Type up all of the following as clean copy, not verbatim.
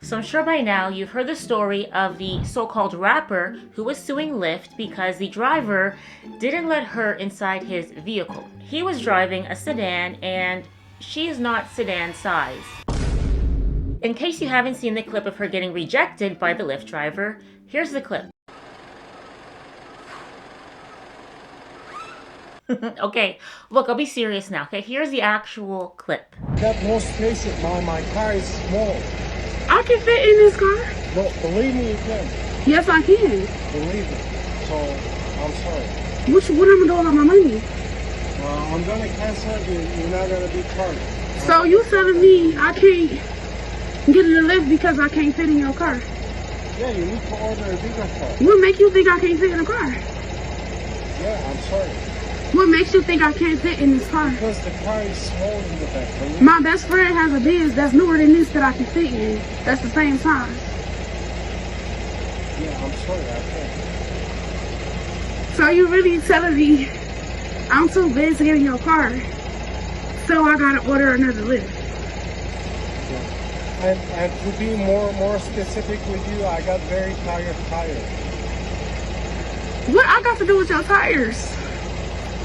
So I'm sure by now you've heard the story of the so-called rapper who was suing Lyft because the driver didn't let her inside his vehicle. He was driving a sedan and she is not sedan size. In case you haven't seen the clip of her getting rejected by the Lyft driver, here's the clip. Okay, look, I'll be serious now. Okay, here's the actual clip. Got no space in my car is small. I can fit in this car. No, believe me, you can. Yes, I can. Believe me. So, I'm sorry. What am I doing with my money? I'm gonna cancel it. You're not gonna be charged. So you telling me I can't get in the lift because I can't fit in your car? Yeah, you need to order a bigger car. What makes you think I can't fit in the car? Yeah, I'm sorry. What makes you think I can't fit in this car? Because the car is small in the back. My best friend has a Benz that's newer than this that I can fit in. That's the same size. Yeah, I'm sorry, I can't. So you really telling me I'm too big to get in your car, so I gotta order another lift? Yeah. And to be more specific with you, I got very tired tires. What I got to do with your tires?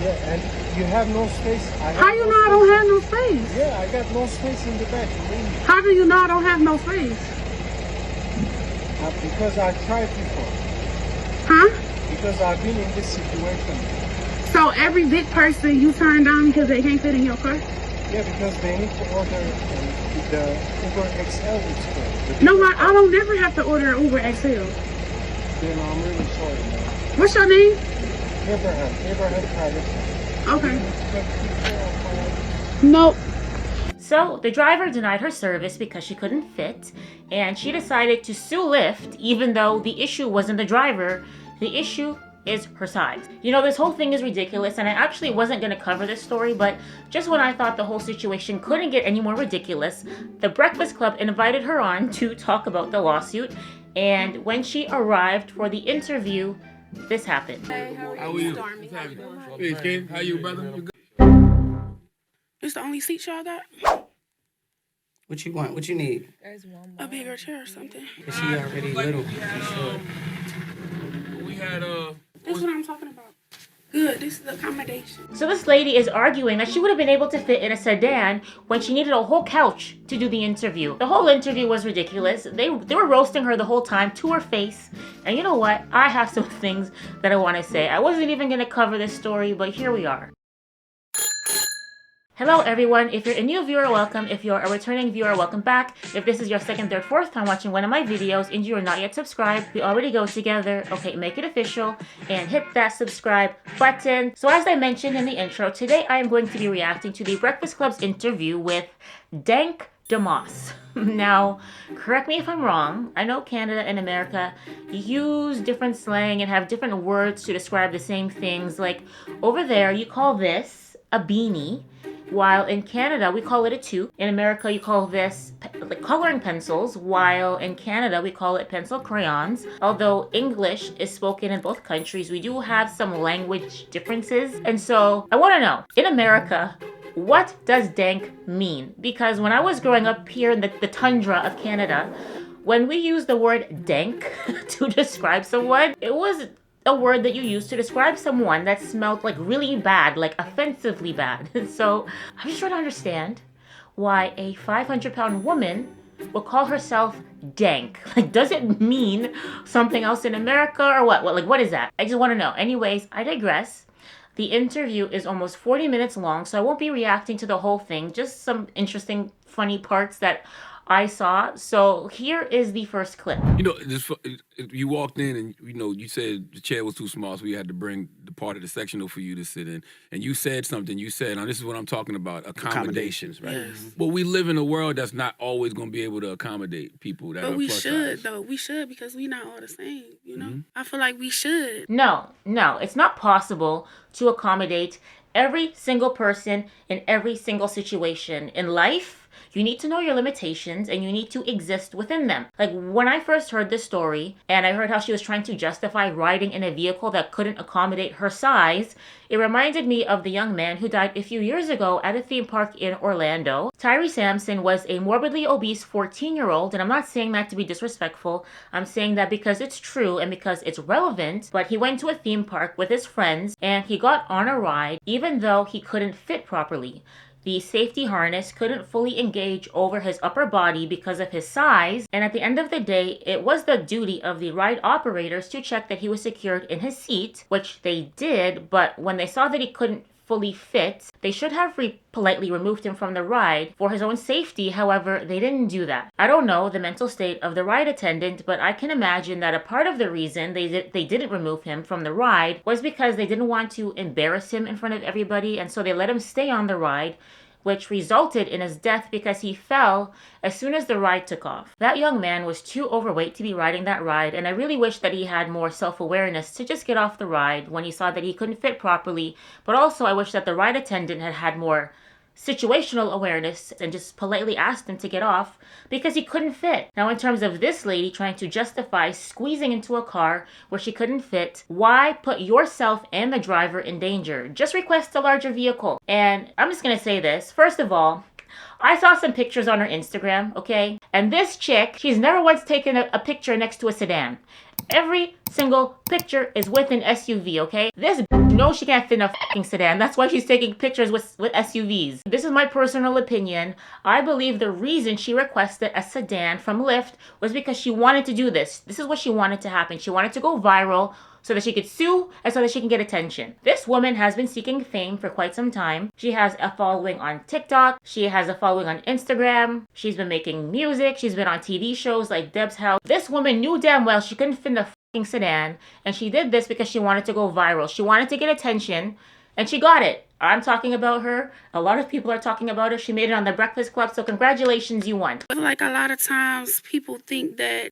Yeah, and you have no space. How you know I don't have no space? Yeah, I got no space in the back. Believe me. How do you know I don't have no space? Because I tried before. Huh? Because I've been in this situation. So every big person you turn down because they can't fit in your car? Yeah, because they need to order the Uber XL experience. No, I don't never have to order Uber XL. Then I'm really sorry, man. What's your name? Abraham Private. Okay. Nope. So the driver denied her service because she couldn't fit, and she decided to sue Lyft even though the issue wasn't the driver, the issue is her size. You know, this whole thing is ridiculous, and I actually wasn't going to cover this story, but just when I thought the whole situation couldn't get any more ridiculous, the Breakfast Club invited her on to talk about the lawsuit, and when she arrived for the interview, this happened. Hey, how are you? Hey, Ken, how you, brother? You good? It's the only seat y'all got? What you want? What you need? A bigger chair or something. Is she already little? Sure. We had That's what I'm talking about. Good, this is accommodation. So this lady is arguing that she would have been able to fit in a sedan when she needed a whole couch to do the interview. The whole interview was ridiculous. They were roasting her the whole time to her face. And you know what? I have some things that I want to say. I wasn't even going to cover this story, but here we are. Hello everyone, if you're a new viewer, welcome. If you're a returning viewer, welcome back. If this is your second, third, fourth time watching one of my videos and you are not yet subscribed, we already go together. Okay, make it official and hit that subscribe button. So as I mentioned in the intro, today I am going to be reacting to the Breakfast Club's interview with Dank Demoss. Now, correct me if I'm wrong. I know Canada and America use different slang and have different words to describe the same things. Like over there, you call this a beanie, while in Canada we call it a toque. In America you call this like coloring pencils, while in Canada we call it pencil crayons. Although English is spoken in both countries, we do have some language differences. And so I want to know, in America, what does dank mean? Because when I was growing up here in the tundra of Canada, when we use the word dank to describe someone, it was a word that you use to describe someone that smelled like really bad, like offensively bad. So I'm just trying to understand why a 500-pound woman will call herself dank. Like, does it mean something else in America or what? What is that? I just want to know. Anyways, I digress. The interview is almost 40 minutes long, so I won't be reacting to the whole thing, just some interesting, funny parts that I saw. So here is the first clip. You know, you walked in and, you know, you said the chair was too small, so we had to bring the part of the sectional for you to sit in. And you said something. You said, now this is what I'm talking about, accommodations, right? Yes. But we live in a world that's not always going to be able to accommodate people that are But we plus should, size. though. We should, because we not all the same, you know? I feel like we should. No, it's not possible to accommodate every single person in every single situation in life, You need to know your limitations and you need to exist within them. Like when I first heard this story and I heard how she was trying to justify riding in a vehicle that couldn't accommodate her size, it reminded me of the young man who died a few years ago at a theme park in Orlando. Tyree Sampson was a morbidly obese 14-year-old, and I'm not saying that to be disrespectful. I'm saying that because it's true and because it's relevant, but he went to a theme park with his friends and he got on a ride even though he couldn't fit properly. The safety harness couldn't fully engage over his upper body because of his size, and at the end of the day, it was the duty of the ride operators to check that he was secured in his seat, which they did, but when they saw that he couldn't fully fit, they should have politely removed him from the ride for his own safety. However, they didn't do that. I don't know the mental state of the ride attendant, but I can imagine that a part of the reason they didn't remove him from the ride was because they didn't want to embarrass him in front of everybody, and so they let him stay on the ride, which resulted in his death because he fell as soon as the ride took off. That young man was too overweight to be riding that ride, and I really wish that he had more self-awareness to just get off the ride when he saw that he couldn't fit properly, but also I wish that the ride attendant had more situational awareness and just politely asked him to get off because he couldn't fit. Now, in terms of this lady trying to justify squeezing into a car where she couldn't fit, why put yourself and the driver in danger? Just request a larger vehicle. And I'm just gonna say this. First of all, I saw some pictures on her Instagram, okay? And this chick, she's never once taken a picture next to a sedan. Every single picture is with an SUV, okay? This knows she can't fit in a fucking sedan. That's why she's taking pictures with SUVs. This is my personal opinion. I believe the reason she requested a sedan from Lyft was because she wanted to do this. This is what she wanted to happen. She wanted to go viral so that she could sue and so that she can get attention. This woman has been seeking fame for quite some time. She has a following on TikTok. She has a following on Instagram. She's been making music. She's been on TV shows like Deb's House. This woman knew damn well she couldn't fit in a fucking sedan, and she did this because she wanted to go viral. She wanted to get attention, and she got it. I'm talking about her. A lot of people are talking about her. She made it on the Breakfast Club, so congratulations, you won. But like a lot of times people think that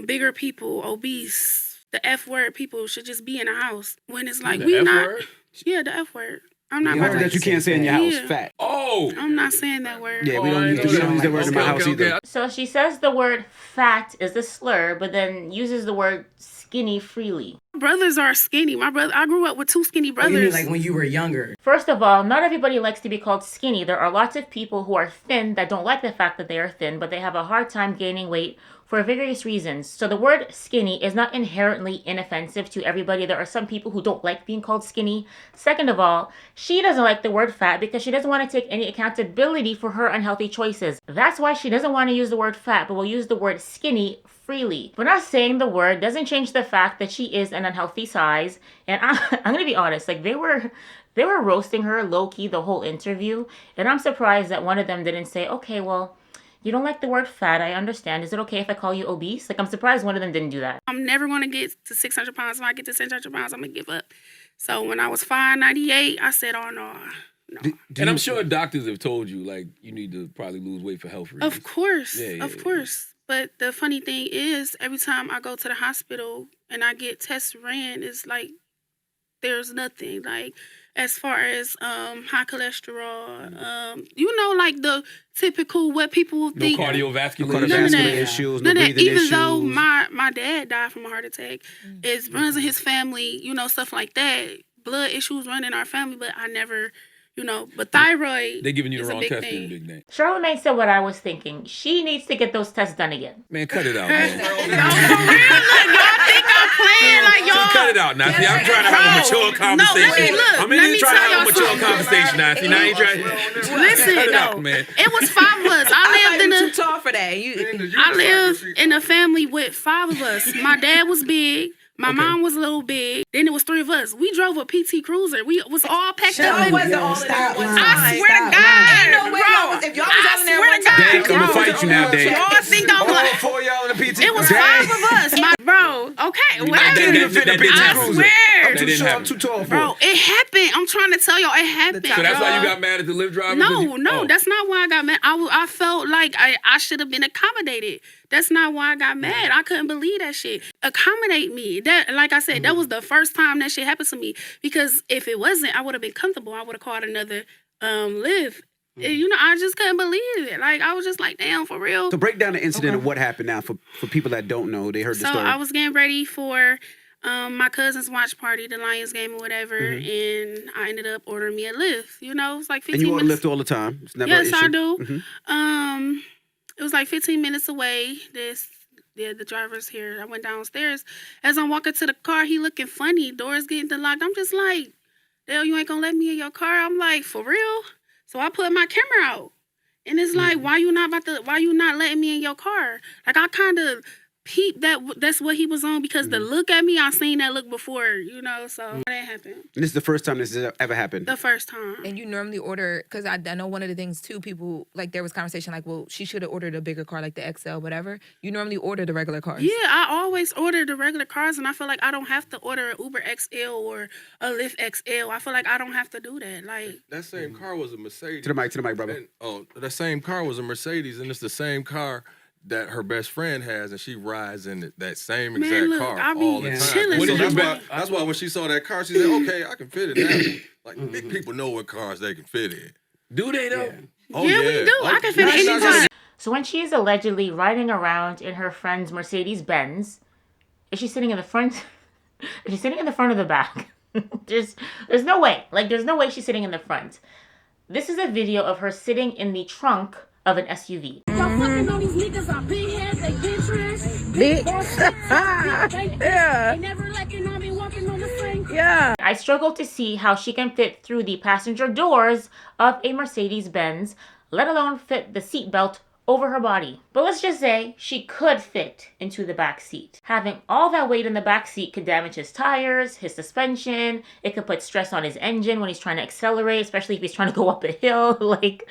bigger people, obese, the F word people should just be in a house when it's like we not. Word? Yeah, the F word. I'm not. You heard that you can't say in your house. Yeah. Fat. Oh. I'm not saying that word. Yeah, we don't use that word in my house either. So she says the word fat is a slur, but then uses the word skinny freely. Brothers are skinny. My brother, I grew up with two skinny brothers. You mean like when you were younger? First of all, not everybody likes to be called skinny. There are lots of people who are thin that don't like the fact that they are thin, but they have a hard time gaining weight for various reasons. So the word skinny is not inherently inoffensive to everybody. There are some people who don't like being called skinny. Second of all, she doesn't like the word fat because she doesn't want to take any accountability for her unhealthy choices. That's why she doesn't want to use the word fat, but will use the word skinny freely. But not saying the word doesn't change the fact that she is an unhealthy size. And I'm gonna be honest, like they were roasting her low-key the whole interview, and I'm surprised that one of them didn't say, okay, well, you don't like the word fat, I understand. Is it okay if I call you obese? Like, I'm surprised one of them didn't do that. I'm never going to get to 600 pounds. When I get to 600 pounds, I'm going to give up. So when I was 598, I said, oh, no. And I'm sure doctors have told you, like, you need to probably lose weight for health reasons. Of course. Yeah, of course. But the funny thing is, every time I go to the hospital and I get tests ran, it's like there's nothing. Like, as far as high cholesterol, you know, like the typical what people think. No cardiovascular issues, no breathing even issues. though my dad died from a heart attack, it runs in his family, you know, stuff like that. Blood issues run in our family, but I never, you know, but thyroid. They're giving you the wrong test, big name. Charlamagne said what I was thinking. She needs to get those tests done again. Man, cut it out, man. No, for real, y'all think I'm playing like y'all. Cut it out, Nancy. I'm trying to have a mature conversation. I'm in here trying to have a mature conversation, Nancy. Now you trying. Listen, cut it no, out, man. it was 5 of us. I lived in too tall for that. I lived in a family with 5 of us. My dad was big. My mom was a little big. Then it was 3 of us. We drove a PT Cruiser. We was all packed up. I swear to God, If y'all was all in there one time, Dank, I'm gonna fight you now, Dank. y'all think I'm like, All y'all in the PT. it was 5 of us. Okay, I swear. I'm too short. I'm too tall for it. Bro, it happened. I'm trying to tell y'all, it happened. So that's why you got mad at the Lyft driver? No, that's not why I got mad. I felt like I should have been accommodated. That's not why I got mad. I couldn't believe that shit. Accommodate me. That, like I said, that was the first time that shit happened to me. Because if it wasn't, I would have been comfortable. I would have called another Lyft. And, you know, I just couldn't believe it. Like, I was just like, damn, for real. So break down the incident of what happened now for people that don't know. They heard the So story. I was getting ready for my cousin's watch party, the Lions game or whatever, and I ended up ordering me a Lyft. You know, it was like 15 and you order minutes. Lyft all the time. It's never Yes, an issue. I do. Mhm. It was like 15 minutes away. The driver's here. I went downstairs. As I'm walking to the car, he looking funny. Doors getting unlocked. I'm just like, Dale, you ain't gonna let me in your car? I'm like, for real? So I put my camera out. And it's like, why you not letting me in your car? Like, I kind of peeped that's what he was on because the look at me, I seen that look before, you know, so that happened. And this is the first time this has ever happened. The first time. And you normally order, because I know one of the things too, people, like there was conversation like, well, she should have ordered a bigger car like the XL, whatever. You normally order the regular cars. Yeah, I always order the regular cars, and I feel like I don't have to order an Uber XL or a Lyft XL. I feel like I don't have to do that. Like, that same car was a Mercedes. To the mic, brother. And, that same car was a Mercedes, and it's the same car that her best friend has, and she rides in that same exact man, look, car I be all the time. chilling. So So that's why when she saw that car, she said, "Okay, I can fit it now." Like big people know what cars they can fit in. Do they though? Yeah. Oh, yeah, we do. I can fit it anytime. So when she is allegedly riding around in her friend's Mercedes Benz, is she sitting in the front? Is she sitting in the front or the back? there's no way. Like, there's no way she's sitting in the front. This is a video of her sitting in the trunk of an SUV. Yeah. I struggle to see how she can fit through the passenger doors of a Mercedes-Benz, let alone fit the seatbelt over her body. But let's just say she could fit into the back seat. Having all that weight in the back seat could damage his tires, his suspension. It could put stress on his engine when he's trying to accelerate, especially if he's trying to go up a hill. Like,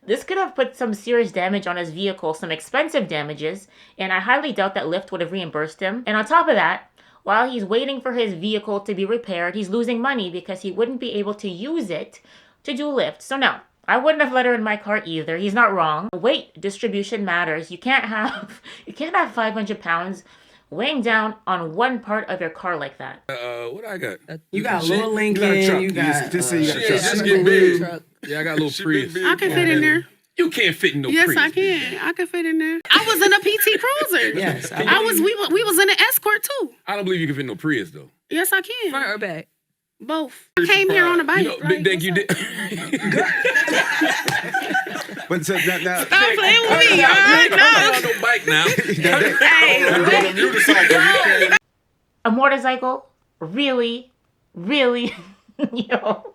this could have put some serious damage on his vehicle, some expensive damages, and I highly doubt that Lyft would have reimbursed him. And on top of that, while he's waiting for his vehicle to be repaired, he's losing money because he wouldn't be able to use it to do Lyft. So no, I wouldn't have let her in my car either. He's not wrong. Weight distribution matters. You can't have 500 pounds weighing down on one part of your car like that. What I got? You got Little Lincoln. You got a truck. Just say you got a truck. Just get big. Yeah, I got a little Prius. I can fit in there. You can't fit in no Yes, Prius. I can. I can fit in there. I was in a PT Cruiser. Yes. We was in an Escort too. I don't believe you can fit in no Prius though. Yes, I can. Front or back? Both. I came here on a bike. You know, Big Dank, you did. But so now, Stop playing with me. All right, I'm no. on no bike now. A motorcycle? Really? Really? Yo.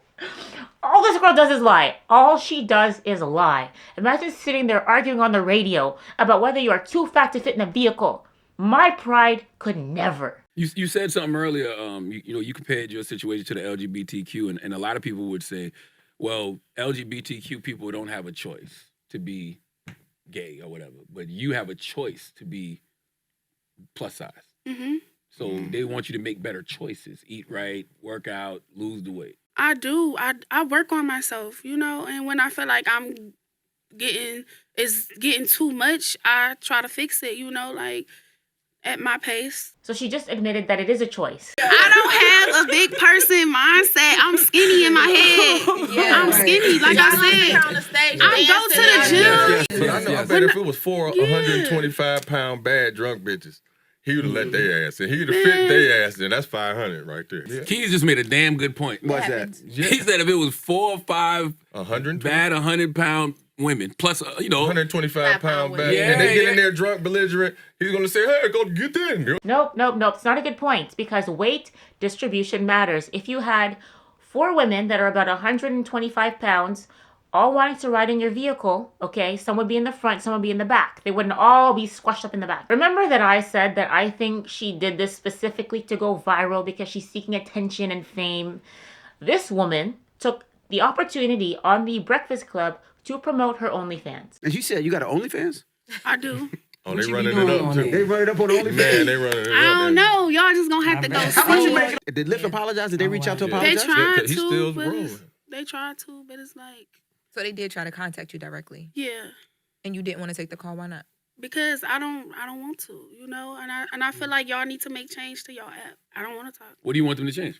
All this girl does is lie. All she does is lie. Imagine sitting there arguing on the radio about whether you are too fat to fit in a vehicle. My pride could never. You said something earlier. You compared your situation to the LGBTQ, and a lot of people would say, well, LGBTQ people don't have a choice to be gay or whatever, but you have a choice to be plus size. Mm-hmm. So they want you to make better choices: eat right, work out, lose the weight. I do. I work on myself, you know, and when I feel like I'm getting too much, I try to fix it, you know, like at my pace. So she just admitted that it is a choice. I don't have a big person mindset. I'm skinny in my head. I'm skinny, like I said. I go to the gym. I bet if it was 125-pound bad drunk bitches, he would have let their ass in. He would have fit their ass in. That's 500 right there. Yeah. Keys just made a damn good point. what's that? He said if it was 4 or 5 bad 100-pound women, plus, 125-pound bad, Yeah, and they get yeah. in there drunk, belligerent, he's going to say, hey, go get that. Girl. Nope. It's not a good point because weight distribution matters. If you had 4 women that are about 125 pounds, all wanting to ride in your vehicle, okay, some would be in the front, some would be in the back. They wouldn't all be squashed up in the back. Remember that I said that I think she did this specifically to go viral because she's seeking attention and fame. This woman took the opportunity on the Breakfast Club to promote her OnlyFans. And you said you got an OnlyFans? I do. Oh, What they you be running doing it up, on too. it? They run it up on OnlyFans. Man, they running it up. I don't know. Y'all just gonna have to go How much you see. making? Did Lyft apologize? Did they reach out to They apologize? tried He still to, but rolling. they tried to, but it's like, So they did try to contact you directly, yeah. and you didn't want to take the call. Why not? Because I don't want to, you know, and I feel like y'all need to make change to y'all app. I don't want to talk. What do you want them to change?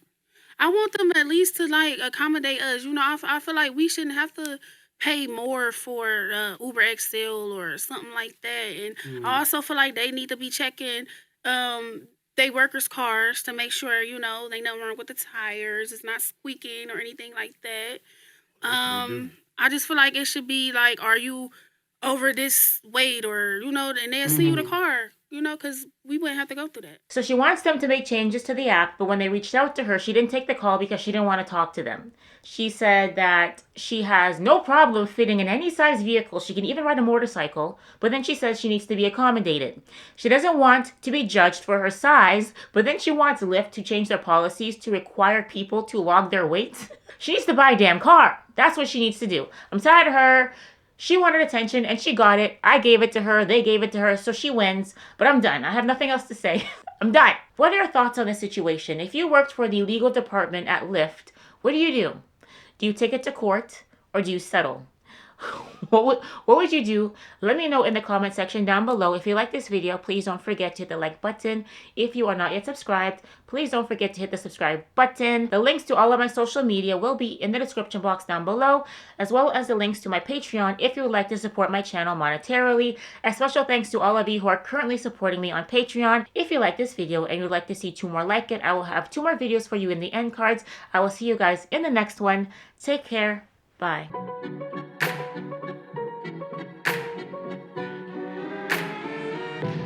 I want them at least to like accommodate us. You know, I feel like we shouldn't have to pay more for Uber XL or something like that. And I also feel like they need to be checking they workers' cars to make sure, you know, they nothing wrong with the tires, it's not squeaking or anything like that. I just feel like it should be like, are you over this weight, or you know, and they'll send you the car, you know, because we wouldn't have to go through that. So she wants them to make changes to the app, but when they reached out to her, she didn't take the call because she didn't want to talk to them. She said that she has no problem fitting in any size vehicle. She can even ride a motorcycle, but then she says she needs to be accommodated. She doesn't want to be judged for her size, but then she wants Lyft to change their policies to require people to log their weight. She needs to buy a damn car. That's what she needs to do. I'm tired of her. She wanted attention and she got it. I gave it to her. They gave it to her. So she wins. But I'm done. I have nothing else to say. I'm done. What are your thoughts on this situation? If you worked for the legal department at Lyft, what do you do? Do you take it to court or do you settle? What would you do? Let me know in the comment section down below. If you like this video, please don't forget to hit the like button. If you are not yet subscribed, please don't forget to hit the subscribe button. The links to all of my social media will be in the description box down below, as well as the links to my Patreon if you would like to support my channel monetarily. A special thanks to all of you who are currently supporting me on Patreon. If you like this video and you would like to see 2 more like it, I will have 2 more videos for you in the end cards. I will see you guys in the next one. Take care. Bye.